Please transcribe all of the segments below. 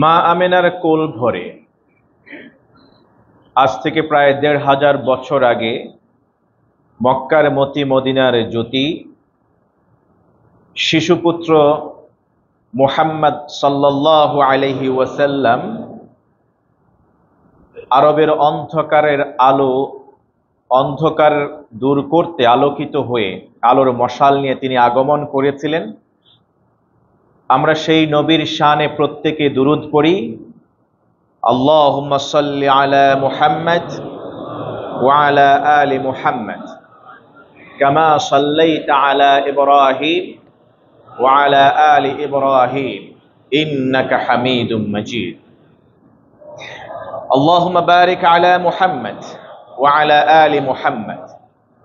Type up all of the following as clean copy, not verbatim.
মা আমেনার কোল ভরে আজ থেকে প্রায় ১৫০০ বছর আগে মক্কার মতি মদিনার জ্যোতি শিশুপুত্র মুহাম্মদ সাল্লাল্লাহু আলাইহি ওয়াসাল্লাম আরবের অন্ধকার দূর করতে আলোকিত হয়ে আলোর মশাল নিয়ে তিনি আগমন করেছিলেন। আমরা সেই নবীর শানে প্রত্যেকে দুরূদ পড়ি। আল্লাহুম্মা সাল্লি আলা মুহাম্মদ ওয়া আলা আলি মুহাম্মদ কামা সাল্লাইতা আলা ইব্রাহিম ওয়া আলা আলি ইব্রাহিম ইন্নাকা হামিদুম মাজিদ। আল্লাহুম্মা বারিক আলা মুহাম্মদ ওয়া আলা আলি মুহাম্মদ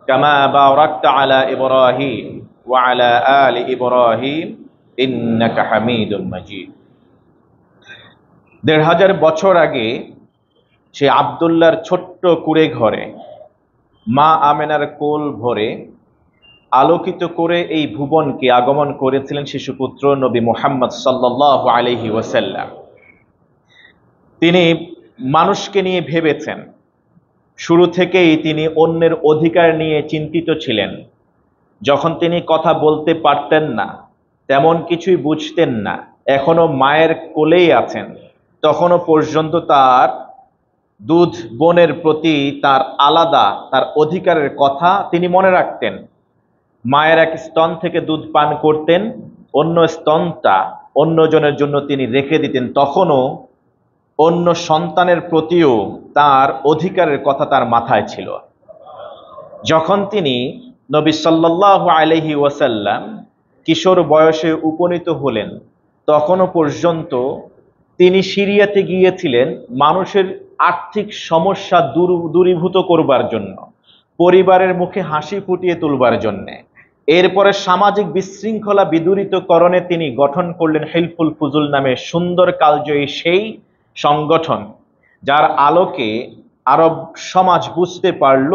কামা বারাকতা আলা ইব্রাহিম ওয়া আলা আলি ইব্রাহিম ইন্নাকা হামিদুম মাজিদ। ১৫০০ বছর আগে সে আব্দুল্লাহর ছোট্ট কুড়ে ঘরে মা আমেনার কোল ভরে আলোকিত করে এই ভুবনকে আগমন করেছিলেন শিশুপুত্র নবী মুহাম্মদ সাল্লাল্লাহু আলাইহি ওয়াসাল্লাম। তিনি মানুষকে নিয়ে ভেবেছেন, শুরু থেকেই তিনি অন্যের অধিকার নিয়ে চিন্তিত ছিলেন। যখন তিনি কথা বলতে পারতেন না, তেমন কিছুই বুঝতেন না, এখনো মায়ের কোলেই আছেন, তখনও পর্যন্ত তার দুধ বোনের প্রতি তার অধিকারের কথা তিনি মনে রাখতেন। মায়ের এক স্তন থেকে দুধ পান করতেন, অন্য স্তনটা অন্যজনের জন্য তিনি রেখে দিতেন, তখনও অন্য সন্তানের প্রতিও তার অধিকারের কথা তার মাথায় ছিল। যখন তিনি নবী সাল্লাল্লাহু আলাইহি ওয়াসাল্লাম কিশোর বয়সে উপনীত হলেন, তখনও পর্যন্ত তিনি সিরিয়াতে গিয়েছিলেন মানুষের আর্থিক সমস্যা দূরীভূত করবার জন্য, পরিবারের মুখে হাসি ফুটিয়ে তুলবার জন্য। এরপরে সামাজিক বিশৃঙ্খলা বিদূরিতকরণে তিনি গঠন করলেন হিলফুল ফুজুল নামে সুন্দর কালজয়ী সেই সংগঠন, যার আলোকে আরব সমাজ বুঝতে পারল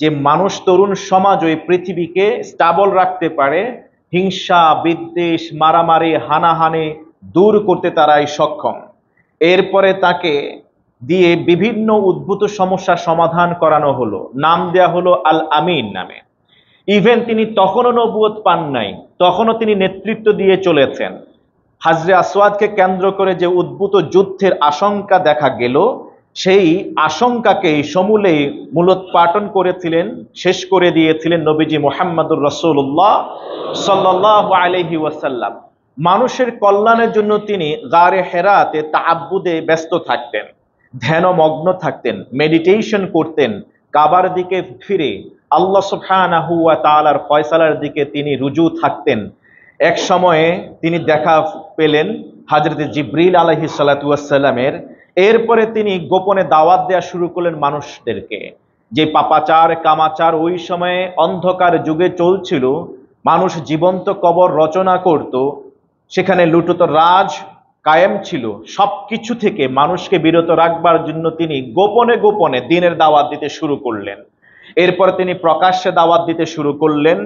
যে মানুষ, তরুণ সমাজ ওই পৃথিবীকে স্টাবল রাখতে পারে, হিংসা বিদ্বেষ মারামারি হানাহানি দূর করতে তারাই সক্ষম। এরপরে তাকে দিয়ে বিভিন্ন উদ্ভূত সমস্যার সমাধান করানো হলো, নাম দেয়া হলো আল আমিন নামে। ইভেন তিনি তখনও নবুয়ত পান নাই, তখনও তিনি নেতৃত্ব দিয়ে চলেছেন। হাজরে আসওয়াদকে কেন্দ্র করে যে উদ্ভূত যুদ্ধের আশঙ্কা দেখা গেল, সেই আশঙ্কাকেই সমূলেই মূলোৎপাটন করেছিলেন, শেষ করে দিয়েছিলেন নবীজি মুহাম্মদুর রাসূলুল্লাহ সাল্লাল্লাহু আলাইহি ওয়াসাল্লাম। মানুষের কল্যাণের জন্য তিনি গারে হেরাতে তাআব্বুদে ব্যস্ত থাকতেন, ধ্যানমগ্ন থাকতেন, মেডিটেশন করতেন, কাবার দিকে ফিরে আল্লাহ সুবহানাহু ওয়া তাআলার ফয়সালার দিকে তিনি রুজু থাকতেন। এক সময়ে তিনি দেখা পেলেন হযরতে জিবরিল আলাইহিস সালাতু ওয়াস সালামের। এরপরে তিনি গোপনে দাওয়াত দেওয়া শুরু করলেন মানুষদেরকে। যে পাপাচার কামাচার ওই সময়ে অন্ধকার যুগে চলছিল, মানুষ জীবন্ত কবর রচনা করত, সেখানে লুটত রাজ কায়েম ছিল, সবকিছু থেকে মানুষকে বিরত রাখবার জন্য তিনি গোপনে গোপনে দ্বীনের দাওয়াত দিতে শুরু করলেন। এরপর তিনি প্রকাশ্যে দাওয়াত দিতে শুরু করলেন,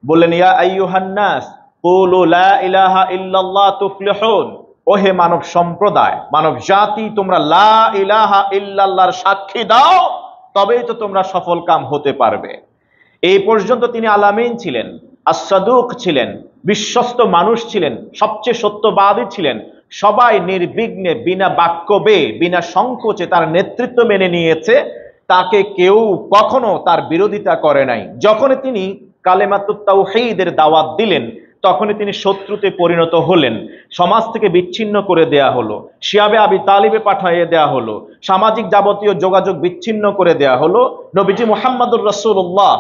বললেন, ইয়া আইয়ুহান নাস কুলু লা ইলাহা ইল্লাল্লাহ তুফলিহুন। ওহে মানব সম্প্রদায়, মানব জাতি, তোমরা লা ইলাহা ইল্লাল্লাহর সাক্ষী দাও, তবেই তো তোমরা সফল কাম হতে পারবে। এই পর্যন্ত তিনি আলামিন ছিলেন, as-সাদুক ছিলেন, বিশ্বস্ত মানুষ ছিলেন, সবচেয়ে সত্যবাদী ছিলেন। সবাই নির্বিঘ্নে বিনা বাক্য বেয়ে বিনা সংকোচে তার নেতৃত্ব মেনে নিয়েছে, তাকে কেউ কখনো তার বিরোধিতা করে নাই। যখন তিনি কালেমাতুত তাওহীদের দাওয়াত দিলেন, তখনই তিনি শত্রুতে পরিণত হলেন, সমাজ থেকে বিচ্ছিন্ন করে দেয়া হলো, শিয়াবে আবি তালিবে পাঠিয়ে দেয়া হলো, সামাজিক যাবতীয় যোগাযোগ বিচ্ছিন্ন করে দেয়া হলো। নবীজি মুহাম্মদুর রাসূলুল্লাহ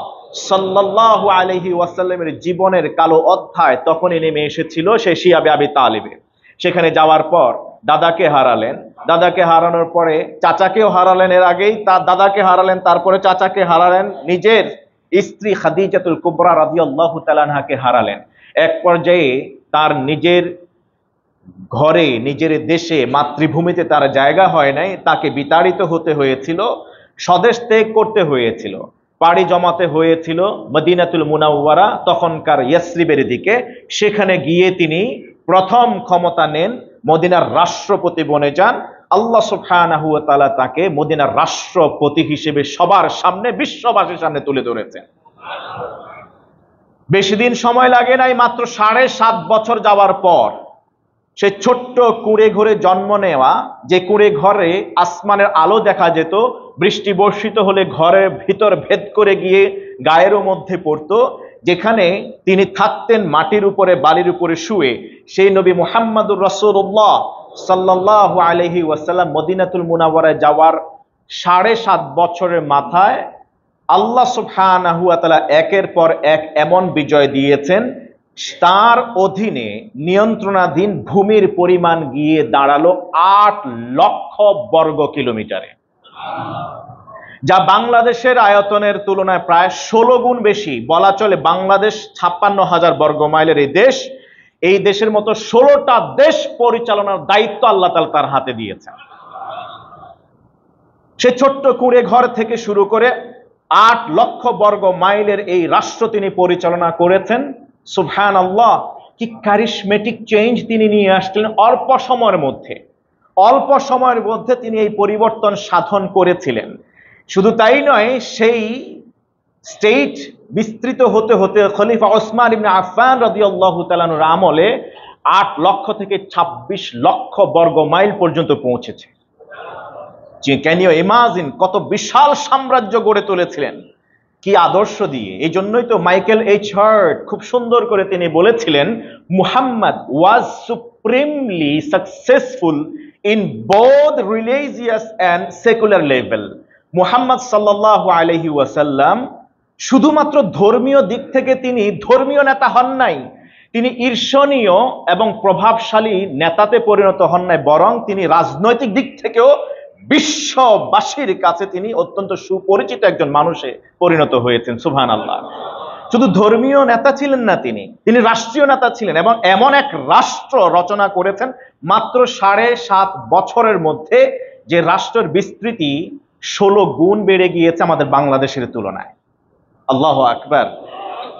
সাল্লাল্লাহু আলাইহি ওয়াসাল্লামের জীবনের কালো অধ্যায় তখনই নেমে এসেছিল সেই শিয়াবে আবি তালিবে। সেখানে যাওয়ার পর দাদাকে হারালেন, দাদাকে হারানোর পরে চাচাকেও হারালেন, এর আগেই তার দাদাকে হারালেন, তারপরে চাচাকে হারালেন, নিজের স্ত্রী খাদিজাতুল কুবরা রাদিয়াল্লাহু তাআলা আনহাকে হারালেন। এক পর্যায়ে তার নিজের ঘরে, নিজের দেশে, মাতৃভূমিতে তার জায়গা হয় নাই, তাকে বিতাড়িত হতে হয়েছিল, স্বদেশ ত্যাগ করতে হয়েছিল, পাড়ি জমাতে হয়েছিল মদিনাতুল মুনাওয়ারা, তখনকার ইয়াসরিবের দিকে। সেখানে গিয়ে তিনি প্রথম ক্ষমতা নেন মদিনার রাষ্ট্রপতি বনে যান। আল্লাহ সুবহানাহু ওয়া তাআলা তাকে মদিনার রাষ্ট্রপতি হিসেবে সবার সামনে, বিশ্ববাসীর সামনে তুলে ধরেছেন। বেশি দিন সময় লাগে নাই, মাত্র 7.5 বছর যাওয়ার পর সে ছোট্ট কুঁড়ে ঘরে জন্ম নেওয়া, যে কুঁড়ে ঘরে আসমানের আলো দেখা যেত, বৃষ্টি বর্ষিত হলে ঘরের ভিতর ভেদ করে গিয়ে গায়েরও মধ্যে পড়তো, যেখানে তিনি থাকতেন মাটির উপরে, বালির উপরে শুয়ে, সেই নবী মুহাম্মদুর রাসূলুল্লাহ সাল্লাল্লাহু আলাইহি ওয়াসাল্লাম মদিনাতুল মুনাওয়ারায় যাওয়ার 7.5 বছরের মাথায় আল্লাহ সুবহানাহু ওয়া তাআলা একের পর এক এমন বিজয় দিয়েছেন, তার অধীনে নিয়ন্ত্রণাধীন ভূমির পরিমাণ গিয়ে দাঁড়ালো 8 লক্ষ বর্গ কিলোমিটারে, যা বাংলাদেশের আয়তনের তুলনায় প্রায় 16 গুণ বেশি। বলা চলে বাংলাদেশ 56,000 বর্গ মাইলের এই দেশের মতো 16টা দেশ পরিচালনার দায়িত্ব আল্লাহ তাআলা তার হাতে দিয়েছেন। সে ছোট্ট কুঁড়ে ঘর থেকে শুরু করে 8 লক্ষ বর্গ মাইলের এই রাষ্ট্র তিনি পরিচালনা করেছেন। সুবহানাল্লাহ, কি কারিশমেটিক চেঞ্জ তিনি নিয়ে আসছিলেন অল্প সময়ের মধ্যে তিনি এই পরিবর্তন সাধন করেছিলেন। শুধু তাই নয়, সেই স্টেট বিস্তৃত হতে হতে খলিফা ওসমান ইবনে আফফান রাদিয়াল্লাহু তাআলা আনহুর আমলে 8 লক্ষ থেকে 26 লক্ষ বর্গ মাইল পর্যন্ত পৌঁছেছে। ক্যান ইউ ইমাজিন কত বিশাল সাম্রাজ্য গড়ে তুলেছিলেন, কি আদর্শ দিয়ে। এই জন্যই তো মাইকেল এইচ হার্ট খুব সুন্দর করে তিনি বলেছিলেন, Muhammad was supremely successful in both religious and secular level. Muhammad সাল্লাল্লাহু আলাইহি ওয়াসাল্লাম শুধুমাত্র ধর্মীয় দিক থেকে তিনি ধর্মীয় নেতা হন নাই, তিনি ঈর্ষণীয় এবং প্রভাবশালী নেতাতে পরিণত হন নাই, বরং তিনি রাজনৈতিক দিক থেকেও বিশ্ববাসীর কাছে তিনি অত্যন্ত সুপরিচিত একজন মানুষে পরিণত হয়েছেন। সুবহানাল্লাহ। শুধু ধর্মীয় নেতা ছিলেন না, তিনি রাষ্ট্রীয় নেতা ছিলেন এবং এমন এক রাষ্ট্র রচনা করেছেন মাত্র 7.5 বছরের মধ্যে, যে রাষ্ট্রের বিস্তৃতি 16 গুণ বেড়ে গিয়েছে আমাদের বাংলাদেশের তুলনায়। আল্লাহু আকবার।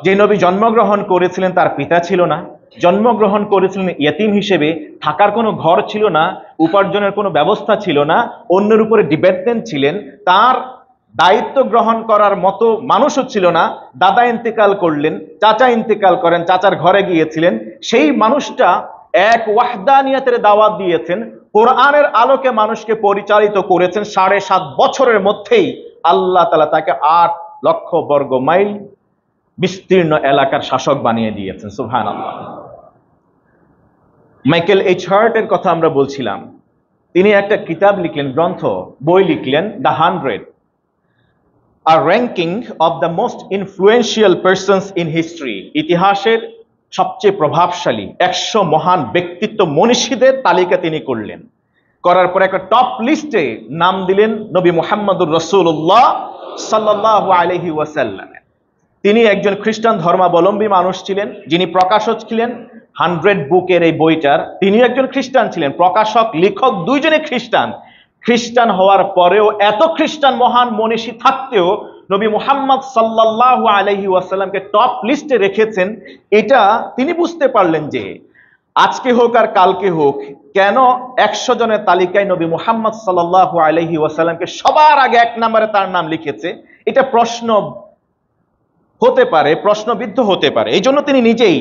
যে নবী জন্মগ্রহণ করেছিলেন তার পিতা ছিল না, জন্মগ্রহণ করেছিলেন ইয়েতিম হিসেবে, থাকার কোনো ঘর ছিল না, উপার্জনের কোনো ব্যবস্থা ছিল না, অন্যের উপরে ডিপেন্ডেন্ট ছিলেন, তার দায়িত্ব গ্রহণ করার মতো মানুষও ছিল না। দাদা ইন্তেকাল করলেন, চাচা ইন্তেকাল করেন, চাচার ঘরে গিয়েছিলেন, সেই মানুষটা এক ওয়াহদানিয়াতের দাওয়াত দিয়েছেন, কোরআনের আলোকে মানুষকে পরিচালিত করেছেন। 7.5 বছরের মধ্যেই আল্লাহ তাআলা তাকে 8 লক্ষ বর্গ মাইল বিস্তীর্ণ এলাকার শাসক বানিয়ে দিয়েছেন। সুবহানাল্লাহ। মাইকেল এইচ হার্টের কথা আমরা বলছিলাম, তিনি একটা কিতাব লিখলেন, বই লিখলেন, the 100, a ranking of the most influential persons in history. ইতিহাসের সবচেয়ে প্রভাবশালী 100 মহান ব্যক্তিত্ব মনীষীদের তালিকা তিনি করলেন। করার পর একটা টপ লিস্টে নাম দিলেন নবী মুহাম্মদুর রাসূলুল্লাহ সাল্লাল্লাহু আলাইহি ওয়াসাল্লাম। তিনি একজন খ্রিস্টান ধর্মাবলম্বী মানুষ ছিলেন, যিনি প্রকাশক ছিলেন 100 বুকের এই বইটার। তিনি একজন খ্রিস্টান ছিলেন, প্রকাশক লেখক দুইজনে খ্রিস্টান হওয়ার পরেও, এত খ্রিস্টান মহান মনীষী থাকতেও নবী মুহাম্মদ সাল্লাল্লাহু আলাইহি ওয়াসাল্লামকে টপ লিস্টে রেখেছেন। এটা তিনি বুঝতে পারলেন যে আজকে হোক আর কালকে হোক, কেন 100 জনের তালিকায় নবী মুহাম্মদ সাল্লাল্লাহু আলাইহি ওয়াসাল্লামকে সবার আগে 1 নম্বরে তার নাম লিখেছে। এটা প্রশ্নবিদ্ধ হতে পারে। এই জন্য তিনি নিজেই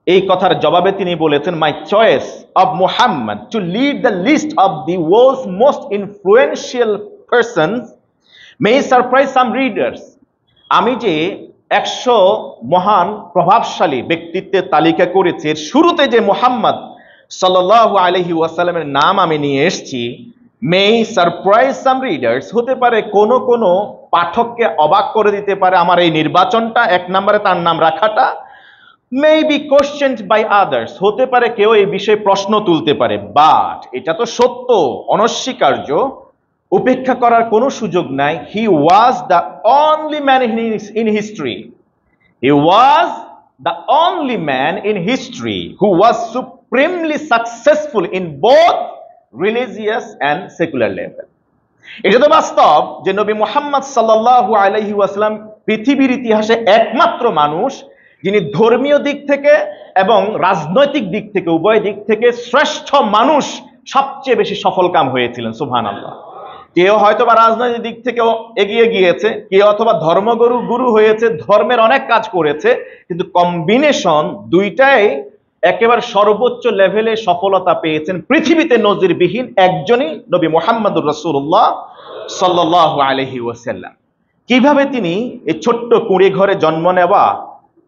এই কথার জবাবে তিনি বলেছেন, my choice of Muhammad to lead the list of the world's most influential persons may surprise some readers. আমি যে 100 মহান প্রভাবশালী ব্যক্তিত্বের তালিকা করেছি, এর শুরুতে যে মুহাম্মদ সাল্লাল্লাহু আলাইহি ওয়াসাল্লামের নাম আমি নিয়ে এসেছি, মে সারপ্রাইজ সাম রিডার্স, হতে পারে কোনো পাঠককে অবাক করে দিতে পারে আমার এই নির্বাচনটা, 1 নম্বরে তার নাম রাখাটা। মে বি কোশ্চেনড বাই আদার্স, হতে পারে কেউ এই বিষয়ে প্রশ্ন তুলতে পারে, বাট এটা তো সত্য, অনস্বীকার্য, উপেক্ষা করার কোনো সুযোগ নাই। He was the only man in history, he was the only man in history who was supremely successful in both religious and secular level. এটা তো বাস্তব যে নবী মুহাম্মদ সাল্লাল্লাহু আলাইহি ওয়াসাল্লাম পৃথিবীর ইতিহাসে একমাত্র মানুষ যিনি ধর্মীয় দিক থেকে এবং রাজনৈতিক দিক থেকে উভয় দিক থেকে শ্রেষ্ঠ মানুষ, সবচেয়ে বেশি সফলকাম হয়েছিলেন। সুবহানাল্লাহ। কেউ হয়তো বা রাজনৈতিক দিক থেকেও এগিয়ে গিয়েছে, কেউ অথবা গুরু হয়েছে, ধর্মের অনেক কাজ করেছে, কিন্তু কম্বিনেশন দুইটাই একেবারে সর্বোচ্চ লেভেলে সফলতা পেয়েছেন। পৃথিবীতে নজিরবিহীন একজনই নবী মুহাম্মদুর রাসূলুল্লাহ সাল্লাল্লাহু আলাইহি ওয়াসাল্লাম। কিভাবে তিনি এই ছোট্ট কুঁড়ে ঘরে জন্ম নেওয়া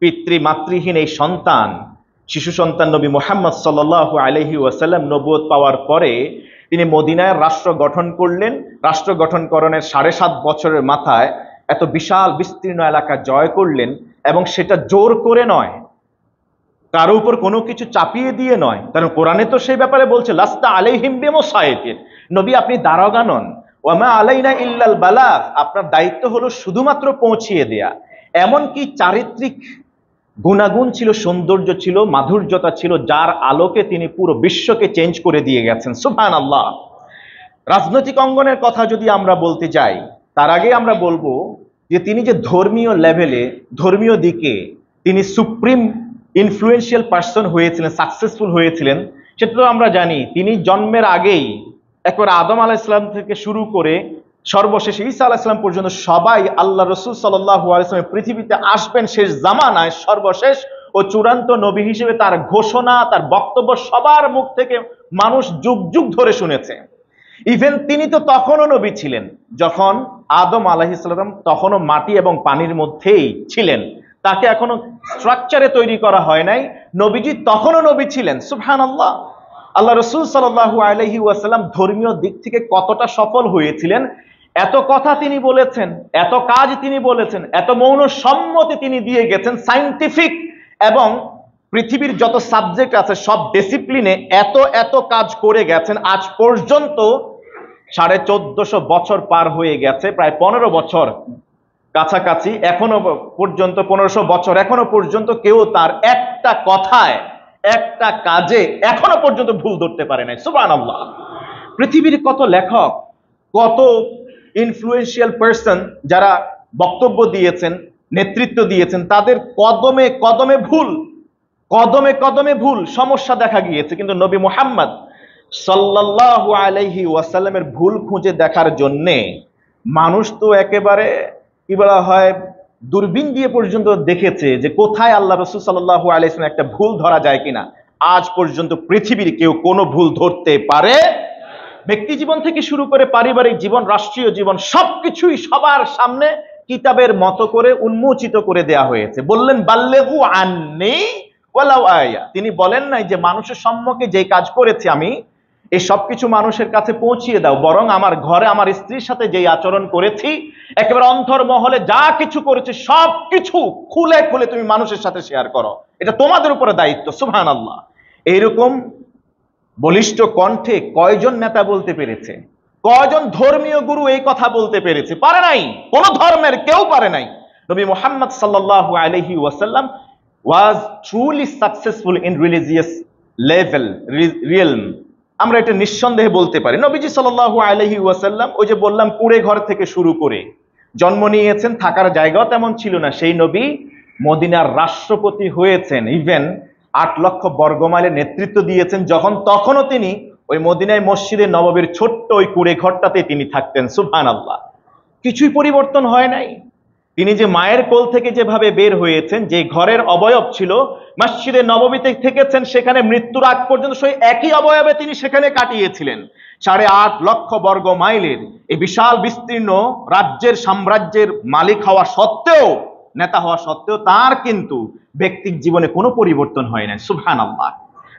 পিতৃমাতৃহীন এই সন্তান, শিশু সন্তান নবী মুহাম্মদ সাল্লাল্লাহু আলাইহি ওয়াসাল্লাম নবুয়ত পাওয়ার পরে তিনি মদিনায় রাষ্ট্র গঠন করলেন। রাষ্ট্র গঠনকরণের 7.5 বছরের মাথায় এত বিশাল বিস্তীর্ণ এলাকা জয় করলেন, এবং সেটা জোর করে নয়, কারো উপর কোনো কিছু চাপিয়ে দিয়ে নয়। কারণ কোরআনে তো সেই ব্যাপারে বলছে, লাস্তা আলাইহিম বিমুসাইতির, নবী আপনি দারোগা নন, ওয়ামা আলাইনা ইল্লাল বালাগ, আপনার দায়িত্ব হলো শুধুমাত্র পৌঁছিয়ে দেয়া। এমনকি চারিত্রিক গুণাগুণ ছিল, সৌন্দর্য ছিল, মাধুর্যতা ছিল, যার আলোকে তিনি পুরো বিশ্বকে চেঞ্জ করে দিয়ে গেছেন। সুবহানাল্লাহ। রাজনৈতিক অঙ্গনের কথা যদি আমরা বলতে যাই, তার আগে আমরা বলবো যে তিনি যে ধর্মীয় লেভেলে, ধর্মীয় দিকে তিনি সুপ্রিম ইনফ্লুয়েন্সিয়াল পার্সন হয়েছিলেন, সাকসেসফুল হয়েছিলেন, সেটা তো আমরা জানি। তিনি জন্মের আগেই একবার আদম আলাইহিস সালাম থেকে শুরু করে সর্বশেষ ঈসা আলাইহিস সালাম পর্যন্ত সবাই আল্লাহ রাসূল সাল্লাল্লাহু আলাইহি ওয়াসাল্লাম পৃথিবীতে আসবেন শেষ জামানায়, সর্বশেষ ও চূড়ান্ত নবী হিসেবে তার ঘোষণা, তার বক্তব্য সবার মুখ থেকে মানুষ যুগ যুগ ধরে শুনেছে। ইভেন তিনি তো তখনও নবী ছিলেন, যখন আদম আলাইহিস সালাম তখনও মাটি এবং পানির মধ্যেই ছিলেন, তাকে এখনো স্ট্রাকচারে তৈরি করা হয় নাই। নবীজি তখনও নবী ছিলেন। সুবহানাল্লাহ। আল্লাহ রাসূল সাল্লাল্লাহু আলাইহি ওয়াসাল্লাম ধর্মীয় দিক থেকে কতটা সফল হয়েছিলেন, এত কথা তিনি বলেছেন, এত কাজ তিনি বলেছেন, এত মৌন সম্মতি তিনি দিয়ে গেছেন। সায়েন্টিফিক এবং পৃথিবীর যত সাবজেক্ট আছে সব ডিসিপ্লিনে এত এত কাজ করে গেছেন। আজ পর্যন্ত 1450 বছর পার হয়ে গেছে, প্রায় 15 বছর কাছাকাছি, এখনো পর্যন্ত 1500 বছর, এখনো পর্যন্ত কেউ তার একটা কথায়, একটা কাজে এখনো পর্যন্ত ভুল ধরতে পারে নাই। সুবহানাল্লাহ। পৃথিবীর কত লেখক, কত ইনফ্লুয়েন্সিয়াল পার্সন যারা বক্তব্য দিয়েছেন, নেতৃত্ব দিয়েছেন, তাদের কদমে কদমে ভুল, কদমে কদমে ভুল, সমস্যা দেখা গিয়েছে। কিন্তু নবী মুহাম্মদ সাল্লাল্লাহু আলাইহি ওয়াসাল্লামের ভুল খুঁজে দেখার জন্যে মানুষ তো একেবারে কি বলা হয়, দূরবীন দিয়ে পর্যন্ত দেখেছে যে কোথায় আল্লাহ রাসূল সাল্লাল্লাহু আলাইহি ওয়াসাল্লাম একটা ভুল ধরা যায় কিনা। আজ পর্যন্ত পৃথিবীর কেউ কোনো ভুল ধরতে পারে। ব্যক্তি জীবন থেকে শুরু করে পারিবারিক জীবন, রাষ্ট্রীয় জীবন, সবকিছুই সবার সামনে কিতাবের মতো করে উন্মোচিত করে দেয়া হয়েছে। বললেন বাল্লিগু আন্নি ওয়ালাউ আয়া, তিনি বলেন নাই যে মানুষের সম্মুখে যে কাজ করেছি আমি এই সবকিছু মানুষের কাছে পৌঁছিয়ে দাও, বরং আমার ঘরে আমার স্ত্রীর সাথে যেই আচরণ করেছি, একেবারে অন্তর্মহলে যা কিছু করেছি সবকিছু খুলে খুলে তুমি মানুষের সাথে শেয়ার করো, এটা তোমাদের উপরে দায়িত্ব। সুবহানাল্লাহ। এইরকম বলিষ্ঠ কণ্ঠে কয়জন নেতা বলতে পেরেছে? কয়জন ধর্মীয় গুরু এই কথা বলতে পেরেছে? পারে নাই, কোন ধর্মের কেউ পারে নাই। নবী মুহাম্মদ সাল্লাল্লাহু আলাইহি ওয়াসাল্লাম was truly successful in religious level, realm। আমরা এটা নিঃসন্দেহে বলতে পারি। নবীজি সাল্লাল্লাহু আলাইহি ওয়াসাল্লাম, ওই যে বললাম কুঁড়ে ঘর থেকে শুরু করে জন্ম নিয়েছেন, থাকার জায়গাও তেমন ছিল না, সেই নবী মদিনার রাষ্ট্রপতি হয়েছেন। ইভেন 8 লক্ষ বর্গমাইলের নেতৃত্ব দিয়েছেন, যখন তখনও তিনি ওই মদিনায় মসজিদে নববীর ছোট্ট ওই কুঁড়ে ঘরটাতে তিনি থাকতেন। সুবহানাল্লাহ। কিছুই পরিবর্তন হয় নাই। তিনি যে মায়ের কোল থেকে যেভাবে বের হয়েছেন, যে ঘরের অবয়ব ছিল মসজিদে নববীতে থেকেছেন, সেখানে মৃত্যুর আগ পর্যন্ত সেই একই অবয়বে তিনি সেখানে কাটিয়েছিলেন। 8.5 লক্ষ বর্গ মাইলের এই বিশাল বিস্তীর্ণ রাজ্যের, সাম্রাজ্যের মালিক হওয়া সত্ত্বেও, নেতা হওয়া সত্ত্বেও তার কিন্তু ব্যক্তিক জীবনে কোনো পরিবর্তন হয় না। সুবহানাল্লাহ।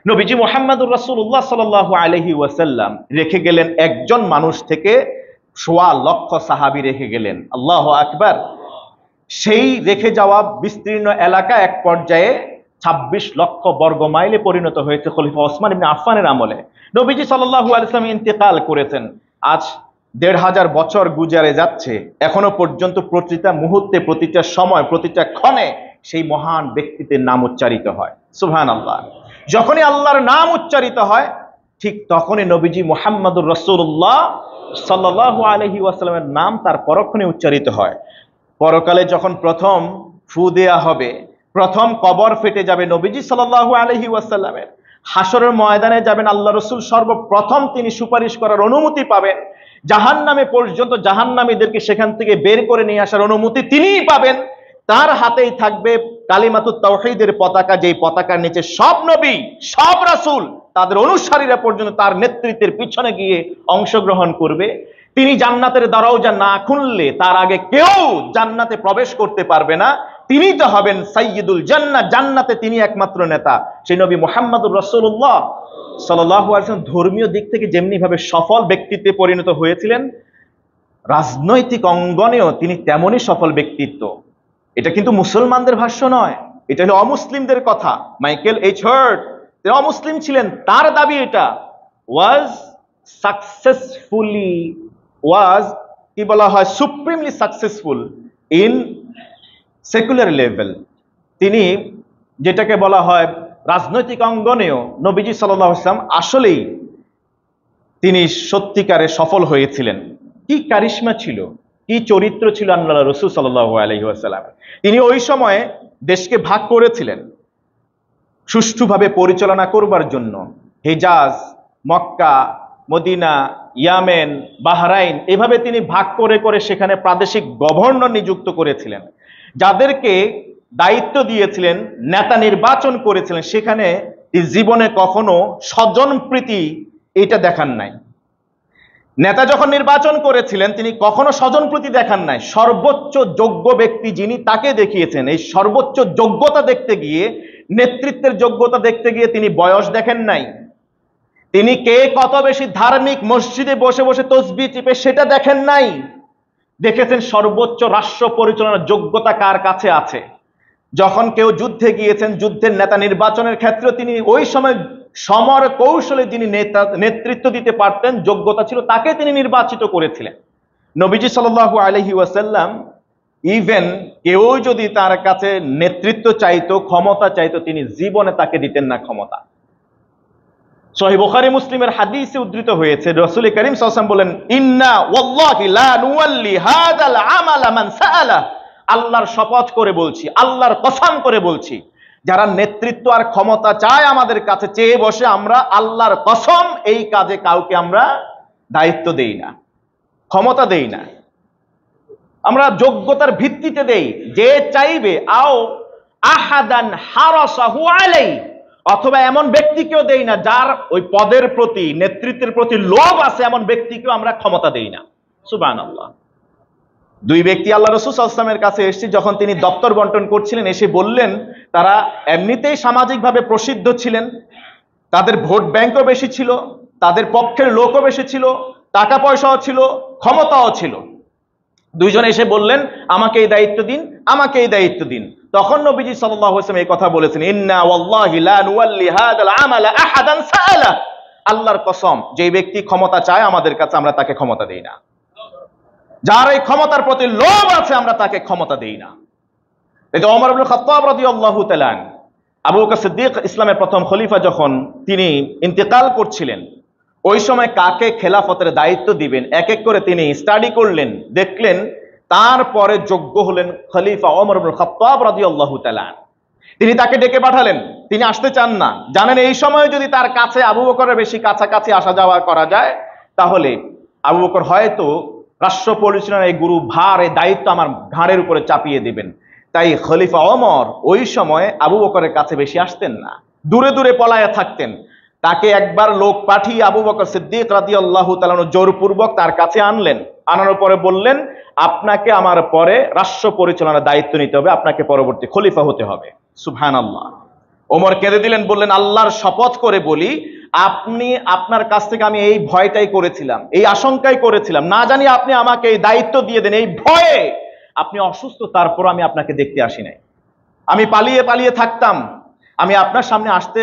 নবীজি মুহাম্মদুর রাসূলুল্লাহ সাল্লাল্লাহু আলাইহি ওয়াসাল্লাম রেখে গেলেন একজন মানুষ থেকে 1.25 লক্ষ সাহাবী রেখে গেলেন। আল্লাহু আকবার। সেই রেখে যাওয়া বিস্তীর্ণ এলাকা এক পর্যায়ে 26 লক্ষ বর্গ মাইলে পরিণত হয়েছে খলিফা ওসমান ইবনে আফফানের আমলে। নবীজি সাল্লাল্লাহু আলাইহি ওয়াসাল্লাম ইন্তেকাল করেছেন। আজ 1500 বছর গুজারে যাচ্ছে, এখনো পর্যন্ত প্রতিটা মুহূর্তে, প্রতিটা সময়, প্রতিটা ক্ষণে সেই মহান ব্যক্তিত্বের নাম উচ্চারিত হয়। সুবহানাল্লাহ। যখনই আল্লাহর নাম উচ্চারিত হয়, ঠিক তখনই নবীজি মুহাম্মদুর রাসূলুল্লাহ সাল্লাল্লাহু আলাইহি ওয়াসাল্লামের নাম তার পরক্ষণে উচ্চারিত হয়। পরকালে যখন প্রথম ফু দেয়া হবে, প্রথম কবর ফেটে যাবে নবীজি সাল্লাল্লাহু আলাইহি ওয়াসাল্লামের। হাসরের ময়দানে যাবেন আল্লাহ রসুল, সর্বপ্রথম তিনি সুপারিশ করার অনুমতি পাবেন। জাহান্নামে পর্যন্ত জাহান্নামীদেরকে সেখান থেকে বের করে নিয়ে আসার অনুমতি তিনিই পাবেন। তার হাতেই থাকবে কালিমাতুত তাওহীদের পতাকা, যেই পতাকার নিচে সব নবী, সব রাসূল, তাদের অনুসারীরা পর্যন্ত তার নেতৃত্বের পিছনে গিয়ে অংশগ্রহণ করবে। তিনি জান্নাতের দরজা না খুললে তার আগে কেউ জান্নাতে প্রবেশ করতে পারবে না। তিনি তো হবেন সাইয়্যিদুল জান্নাহ, জান্নাতে তিনি একমাত্র নেতা। সেই নবী মুহাম্মদুর রাসূলুল্লাহ সাল্লাল্লাহু আলাইহি ওয়াসাল্লাম ধর্মীয় দিক থেকে যেমনি ভাবে সফল ব্যক্তিত্বে পরিণত হয়েছিলেন, রাজনৈতিক অঙ্গনেও তিনি তেমনই সফল ব্যক্তিত্ব। এটা কিন্তু মুসলমানদের ভাষ্য নয়, এটা হলো অমুসলিমদের কথা। মাইকেল এইচ হার্ট তিনি অমুসলিম ছিলেন, তার দাবি এটা ওয়াজ সাকসেসফুলি, ওয়াজ কি বলা হয়, supremely successful in secular level. তিনি যেটাকে বলা হয় রাজনৈতিক অঙ্গনেও নবীজি সাল্লাল্লাহু আলাইহি ওয়াসাল্লাম আসলেই তিনি সত্যিকারে সফল হয়েছিলেন। কি কারিশমা ছিল, কি চরিত্র ছিল আল্লাহ রাসূল সাল্লাল্লাহু আলাইহি ওয়াসাল্লাম। তিনি ওই সময়ে দেশকে ভাগ করেছিলেন সুষ্ঠুভাবে পরিচালনা করবার জন্য। হিজাজ, মক্কা, মদিনা, ইয়ামেন, বাহরাইন, এভাবে তিনি ভাগ করে করে সেখানে প্রাদেশিক গভর্নর নিযুক্ত করেছিলেন। যাদেরকে দায়িত্ব দিয়েছিলেন, নেতা নির্বাচন করেছিলেন, সেখানে জীবনে কখনো স্বজনপ্রীতি এটা দেখান নাই। নেতা যখন নির্বাচন করেছিলেন তিনি কখনো স্বজনপ্রীতি দেখান নাই। সর্বোচ্চ যোগ্য ব্যক্তি যিনি, তাকে দেখিয়েছেন। এই সর্বোচ্চ যোগ্যতা দেখতে গিয়ে, নেতৃত্বের যোগ্যতা দেখতে গিয়ে তিনি বয়স দেখেন নাই। তিনি কে কত বেশি ধার্মিক, মসজিদে বসে বসে তসবিহ টিপে সেটা দেখেন নাই। দেখেছেন সর্বোচ্চ রাষ্ট্র পরিচালনার যোগ্যতা কার কাছে আছে। যখন কেউ যুদ্ধে গিয়েছেন, যুদ্ধের নেতা নির্বাচনের ক্ষেত্রে তিনি ওই সময় সমর কৌশলে যিনি নেতৃত্ব দিতে পারতেন, যোগ্যতা ছিল, তাকে তিনি নির্বাচিত করেছিলেন। নবীজি সাল্লাল্লাহু আলাইহি ওয়াসাল্লাম ইভেন কেউ যদি তার কাছে নেতৃত্ব চাইতো, ক্ষমতা চাইতো, তিনি জীবনে তাকে দিতেন না ক্ষমতা। সহিহ বুখারী মুসলিমের হাদিসে উদ্ধৃত হয়েছে, রাসূল করিম সাল্লাল্লাহু আলাইহি ওয়াসাল্লাম বলেন, ইন্না ওয়াল্লাহি লা নুওয়াল্লি হাযাল আমালা মান সাআলা। আল্লাহর শপথ করে বলছি, আল্লাহর কসম করে বলছি, যারা নেতৃত্ব আর ক্ষমতা চায় আমাদের কাছে, চেয়ে বসে, আমরা আল্লাহর কসম এই কাজে কাউকে আমরা দায়িত্ব দেই না, ক্ষমতা দেই না। আমরা যোগ্যতার ভিত্তিতে দেই। যে চাইবে আও আহাদান হারাসাহু আলাই, অথবা এমন ব্যক্তিকেও দেই না যার ওই পদের প্রতি, নেতৃত্বের প্রতি লোভ আছে, এমন ব্যক্তিকেও আমরা ক্ষমতা দেই না। সুবহানাল্লাহ। দুই ব্যক্তি আল্লাহ রাসূল সাল্লাল্লাহু আলাইহি ওয়াসাল্লামের কাছে এসেছে, যখন তিনি দপ্তর বন্টন করছিলেন, এসে বললেন তারা এমনিতেই সামাজিকভাবে প্রসিদ্ধ ছিলেন, তাদের ভোট ব্যাংকও বেশি ছিল, তাদের পক্ষের লোকও বেশি ছিল, টাকা পয়সাও ছিল, ক্ষমতাও ছিল। দুইজন এসে বললেন, আমাকে এই দায়িত্ব দিন, আমাকে এই দায়িত্ব দিন। তখন নবীজি সাল্লাল্লাহু আলাইহি ওয়াসাল্লাম এই কথা বলেছেন, ইন্না ওয়াল্লাহি লা নুওয়াল্লি হাযাল আমালা আহাদান সাআলা। আল্লাহর কসম, যে ব্যক্তি ক্ষমতা চায় আমাদের কাছে, আমরা তাকে ক্ষমতা দেই না। যার এই ক্ষমতার প্রতি লোভ আছে, আমরা তাকে ক্ষমতা দেই না। এই যে ওমর ইবনে খাত্তাব রাদিয়াল্লাহু তাআলা, আবু বকর সিদ্দিক ইসলামের প্রথম খলিফা, যখন তিনি ইন্তেকাল করছিলেন, ওই সময় কাকে খেলাফতের দায়িত্ব দিবেন এক এক করে তিনি স্টাডি করলেন, দেখলেন। তারপরে যোগ্য হলেন খলিফা ওমর ইবনে খাত্তাব রাদিয়াল্লাহু তাআলা। তিনি তাকে ডেকে পাঠালেন, তিনি আসতে চান না। জানেন এই সময় যদি তার কাছে আবু বকরের বেশি কাছাকাছি আসা যাওয়া করা যায়, তাহলে আবু বকর হয়তো রাষ্ট্র পরিচালনার এই গুরু ভার, এই দায়িত্ব আমার ঘাড়ের উপরে চাপিয়ে দিবেন। তাই খলিফা ওমর ওই সময় আবু বকরের কাছে বেশি আসতেন না, দূরে দূরে পলায়া থাকতেন। তাকে একবার লোক পাঠিয়ে আবু বকর সিদ্দিক রাদিয়াল্লাহু তাআলা জোরপূর্বক তার কাছে আনলেন। আনানোর পরে বললেন, আপনাকে আমার পরে রাষ্ট্র পরিচালনার দায়িত্ব নিতে হবে, আপনাকে পরবর্তী খলিফা হতে হবে। সুবহানাল্লাহ। ওমর কেঁদে দিলেন, বললেন, আল্লাহর শপথ করে বলি, আপনি, আপনার কাছ থেকে আমি এই ভয়টাই করেছিলাম, এই আশঙ্কাই করেছিলাম, না জানি আপনি আমাকে এই দায়িত্ব দিয়ে দেন, এই ভয়ে আপনি অসুস্থ, তারপর আমি আপনাকে দেখতে আসি নাই। আমি পালিয়ে পালিয়ে থাকতাম, আমি আপনার সামনে আসতে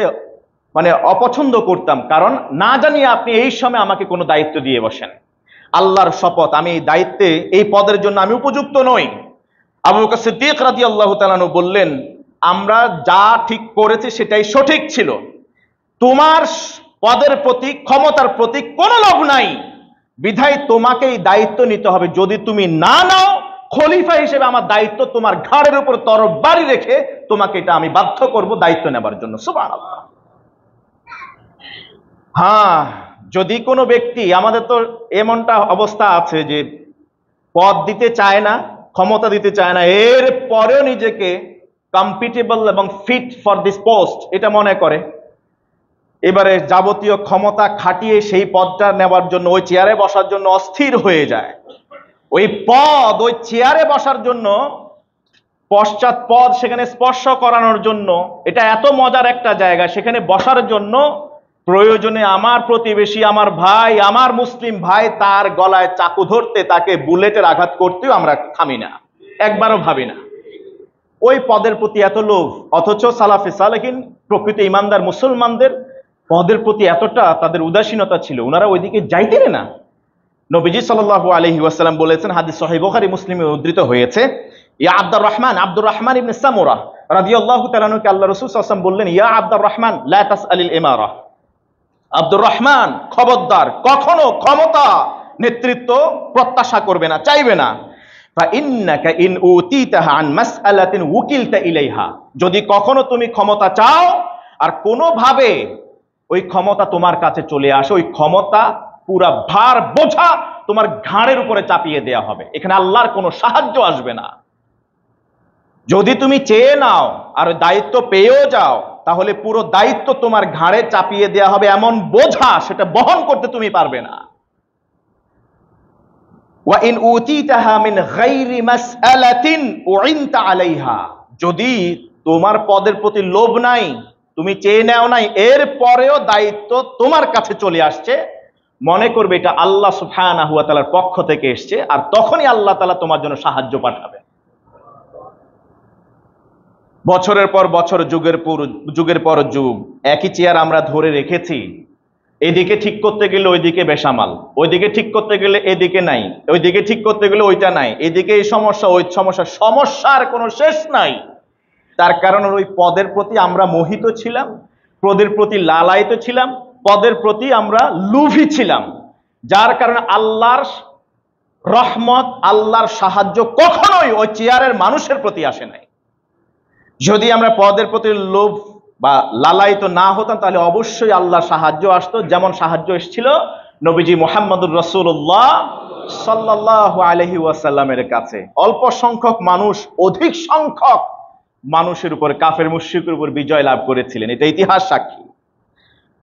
অপছন্দ করতাম, কারণ না জানি আপনি এই সময় আমাকে কোনো দায়িত্ব দিয়ে বসেন। আল্লাহর শপথ, আমি এই দায়িত্বে, এই পদের জন্য আমি উপযুক্ত নই। আবু বকর সিদ্দিক রাদিয়াল্লাহু তাআলা বললেন, আমরা যা ঠিক করেছি সেটাই সঠিক ছিল, তোমার পদের প্রতি, ক্ষমতার প্রতি কোনো লোভ নাই, বিধায় তোমাকে এই দায়িত্ব নিতে হবে। যদি তুমি না নাও, খলিফা হিসেবে আমার দায়িত্ব তোমার ঘাড়ের উপর তরবারি রেখে তোমাকে এটা আমি বাধ্য করব দায়িত্ব নেবার জন্য। সুবহানাল্লাহ। হ্যাঁ, যদি কোনো ব্যক্তি, আমাদের তো এমনটা অবস্থা আছে যে পদ দিতে চায় না, ক্ষমতা দিতে চায় না, এর পরেও নিজেকে কম্পিটেবল এবং ফিট ফর দিস পোস্ট এটা মনে করে, এবারে যাবতীয় ক্ষমতা খাটিয়ে সেই পদটা নেবার জন্য, ওই চেয়ারে বসার জন্য অস্থির হয়ে যায়। ওই পদ, ওই চেয়ারে বসার জন্য, পশ্চাৎ পদ সেখানে স্পর্শ করানোর জন্য, এটা এত মজার একটা জায়গা, সেখানে বসার জন্য প্রয়োজনে আমার প্রতিবেশী, আমার ভাই, আমার মুসলিম ভাই তার গলায় চাকু ধরতে, তাকে বুলেটের আঘাত করতেও আমরা থামি না, একবারও ভাবি না। ওই পদের প্রতি এত লোভ। অথচ সালাফে সালেহিন, প্রকৃত ইমানদার মুসলমানদের পদের প্রতি এতটা তাদের উদাসীনতা ছিল, ওনারা ওইদিকে যাইতেন না। নবীজি সাল্লাল্লাহু আলাইহি ওয়াসাল্লাম বলেছেন, হাদিস সহিহ বুখারী মুসলিমে উদ্ধৃত হয়েছে, ইয়া আব্দুর রহমান ইবনে সামুরা রাদিয়াল্লাহু তাআলা আনহুকে আল্লাহ রাসূল সাল্লাল্লাহু আলাইহি ওয়াসাল্লাম বললেন, ইয়া আব্দুর রহমান লা তাসআলিল ইমারা, আব্দুর রহমান খবরদার, কখনো ক্ষমতা নেতৃত্ব প্রত্যাশা করবে না, চাইবে না। ফাইন্নাকা ইন উতিতাহা আন মাসআলাতিন উকিলতা ইলাইহা, যদি কখনো তুমি ক্ষমতা চাও আর কোনোভাবে ওই ক্ষমতা তোমার কাছে চলে আসে, ওই ক্ষমতা পুরা ভার বোঝা তোমার ঘাড়ের উপরে চাপিয়ে দেয়া হবে, এখানে আল্লাহর কোনো সাহায্য আসবে না। যদি তুমি চেয়ে নাও আর দায়িত্ব পেয়েও যাও, তাহলে পুরো দায়িত্ব তোমার ঘাড়ে চাপিয়ে দেয়া হবে, এমন বোঝা সেটা বহন করতে তুমি পারবে না। ওয়া ইন উতিতাহা মিন গায়রি মাসআলাতিন উইনতা আলাইহা, যদি তোমার পদের প্রতি লোভ নাই, তুমি চেয়ে নাও নাই, এর পরেও দায়িত্ব তোমার কাছে চলে আসছে, মনে করবে এটা আল্লাহ সুবহানাহু ওয়া তাআলার পক্ষ থেকে এসেছে, আর তখনই আল্লাহ তাআলা তোমার জন্য সাহায্য পাঠাবে। বছরের পর বছর, যুগের পর যুগ একই চেয়ার আমরা ধরে রেখেছি। এদিকে ঠিক করতে গেলে ওইদিকে বেসামাল, ওইদিকে ঠিক করতে গেলে এদিকে নাই, ওইদিকে ঠিক করতে গেলে ওইটা নাই, এদিকে এই সমস্যা, ওই সমস্যা, সমস্যার কোনো শেষ নাই। তার কারণ ওই পদের প্রতি আমরা মোহিত ছিলাম, পদের প্রতি লালায়িত ছিলাম, পদের প্রতি আমরা লোভী ছিলাম, যার কারণে আল্লাহর রহমত, আল্লাহর সাহায্য কখনোই ওই চেয়ারের মানুষের প্রতি আসে নাই। যদি আমরা পদের প্রতি লোভ বা লালায়িত না হতাম, তাহলে অবশ্যই আল্লাহর সাহায্য আসতো, যেমন সাহায্য এসেছিল নবীজি মুহাম্মদুর রাসূলুল্লাহ সাল্লাল্লাহু আলাইহি ওয়াসাল্লামের কাছে। অল্প সংখ্যক মানুষ অধিক সংখ্যক মানুষের উপর, কাফের মুশরিকের উপর বিজয় লাভ করেছিলেন, এটা ইতিহাস সাক্ষী।